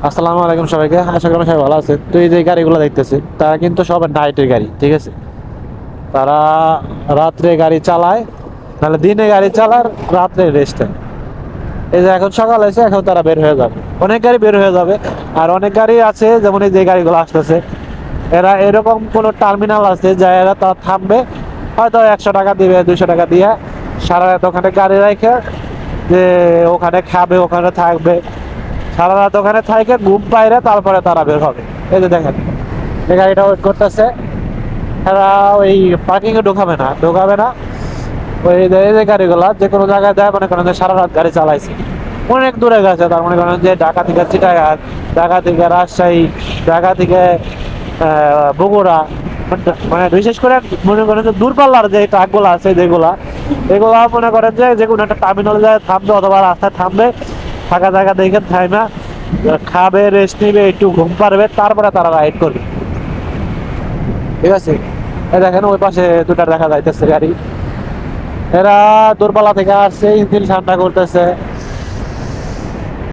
আসসালামু আলাইকুম সবাইকে, আশা করি সবাই ভালো আছে। তো এই যে গাড়িগুলো দেখতেছি তারা কিন্তু সব নাইটের গাড়ি, ঠিক আছে। তারা রাত্রে গাড়ি চালায়, নাহলে দিনে গাড়ি চালায়, রাত্রে রেস্ট নেয়। এই যে এখন সকাল হয়েছে, এখন তারা বের হয়ে যাবে। অনেক গাড়ি বের হয়ে যাবে, আর অনেক গাড়ি আছে যেমন এই যে গাড়িগুলো আসতেছে, এরা এরকম কোনো টার্মিনাল আছে যা এরা তারা থামবে, হয়তো 100 টাকা দিবে, 200 টাকা দিয়ে সারা রাত ওখানে গাড়ি রেখে, যে ওখানে খাবে, ওখানে থাকবে, সারা রাত ওখানে থাকে, ঘুম পাইরে তারপরে তারা বের হবে। এই যে দেখেন, এই গাড়িটা ওয়েট করতেছে। এরা ওই পার্কিং এ ঢোকাবে না। এই যে গাড়িগুলা যে কোনো জায়গায় দেয়, মনে করেন যে সারা রাত গাড়ি চালাইছে, অনেক দূরে গেছে, তার মনে করেন যে ঢাকা থেকে চিটাগাং, ঢাকা থেকে রাজশাহী, ঢাকা থেকে বগুড়া, মানে বিশেষ করে মনে করেন যে দূরপাল্লার যে ট্রাকগুলো আছে যেগুলা, এগুলা মনে করেন যে যে কোনো একটা টার্মিনালে যায় থামবে, অথবা রাস্তায় থামবে, ফাঁকা জায়গা দেখে থাইমা খাবে, রেস্ট নিবে, একটু ঘুম পারবে, তারপরে তারা রাইড করবে, ঠিক আছে। এই দেখেন ওই পাশে দুটা দেখা যাইতেছে গাড়ি, এরা দূরপাল্লা থেকে আসছে, ইঞ্জিন ঠান্ডা করতেছে,